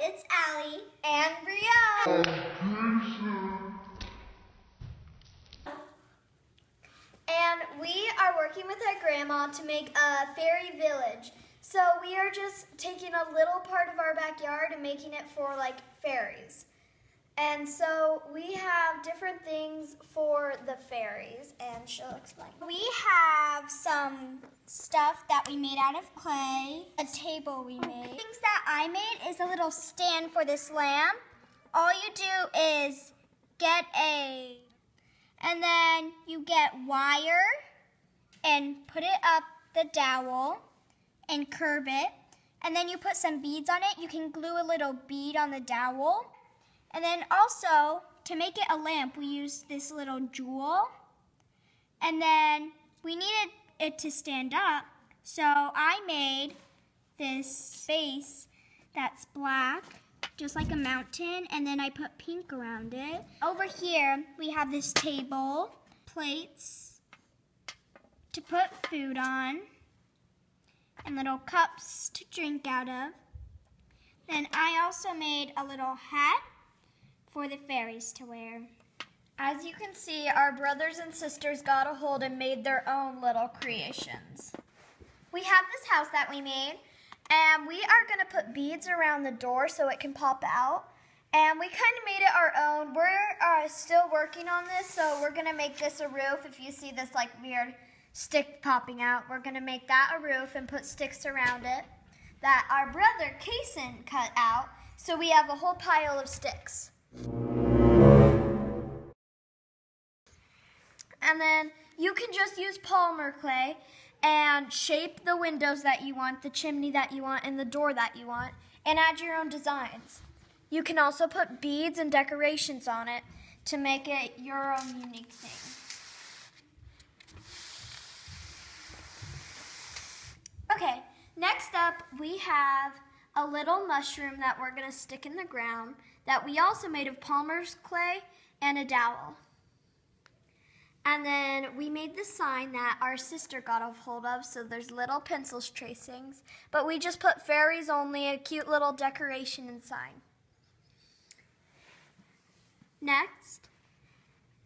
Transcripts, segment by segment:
it's Allie and Brielle. And we are working with our grandma to make a fairy village. So we are just taking a little part of our backyard and making it for like fairies. And so we have different things for the fairies, and she'll explain. We have some stuff that we made out of clay, a table we made. Things that I made is a little stand for this lamp. All you do is and then you get wire and put it up the dowel and curve it. And then you put some beads on it. You can glue a little bead on the dowel. And then also, to make it a lamp, we used this little jewel. And then we needed it to stand up. So I made this base that's black, just like a mountain, and then I put pink around it. Over here, we have this table, plates to put food on, and little cups to drink out of. Then I also made a little hat for the fairies to wear. As you can see, our brothers and sisters got a hold and made their own little creations. We have this house that we made, and we are going to put beads around the door so it can pop out. And we kind of made it our own. We're still working on this, so we're going to make this a roof. If you see this like weird stick popping out, we're going to make that a roof and put sticks around it that our brother Kason cut out, so we have a whole pile of sticks. And then you can just use polymer clay and shape the windows that you want, the chimney that you want, and the door that you want, and add your own designs. You can also put beads and decorations on it to make it your own unique thing. Okay, next up we have a little mushroom that we're going to stick in the ground that we also made of polymer clay and a dowel. And then we made the sign that our sister got a hold of, so there's little pencil tracings, but we just put fairies only, a cute little decoration and sign. Next,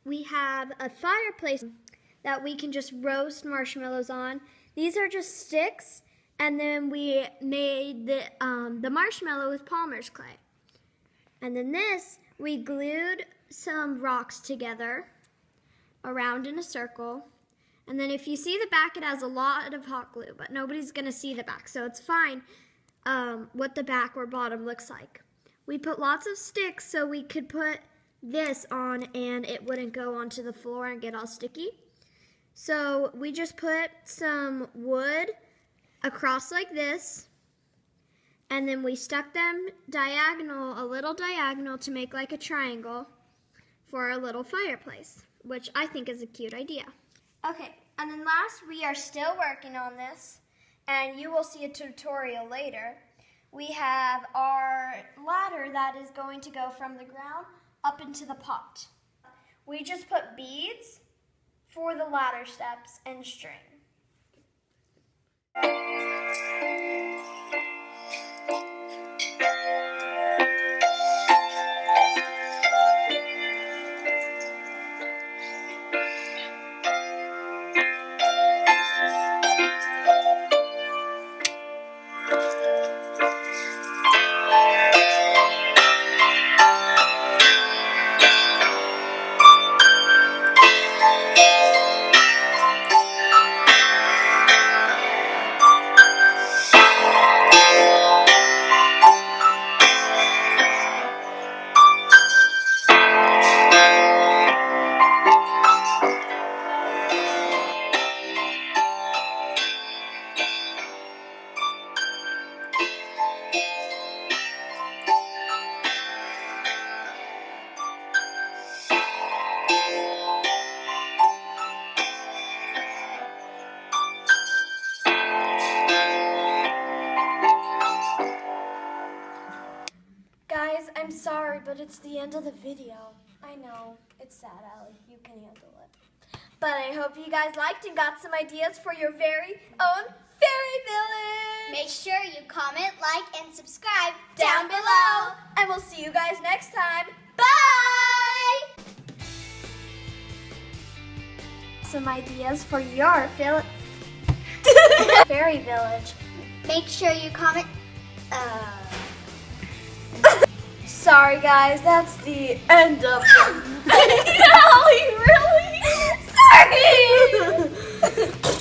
we have a fireplace that we can just roast marshmallows on. These are just sticks, and then we made the marshmallow with polymer clay. And then this, we glued some rocks together around in a circle. And then if you see the back, it has a lot of hot glue, but nobody's going to see the back, so it's fine what the back or bottom looks like. We put lots of sticks so we could put this on and it wouldn't go onto the floor and get all sticky. So we just put some wood across like this, and then we stuck them a little diagonal to make like a triangle for our little fireplace, which I think is a cute idea. Okay, and then last, we are still working on this, and you will see a tutorial later. We have our ladder that is going to go from the ground up into the pot. We just put beads for the ladder steps and string. I'm sorry, but it's the end of the video. I know, it's sad, Allie. You can handle it. But I hope you guys liked and got some ideas for your very own fairy village. Make sure you comment, like, and subscribe Down below. And we'll see you guys next time. Bye! Some ideas for your fairy village. Make sure you comment. Sorry guys, that's the end of the video. Really? Sorry!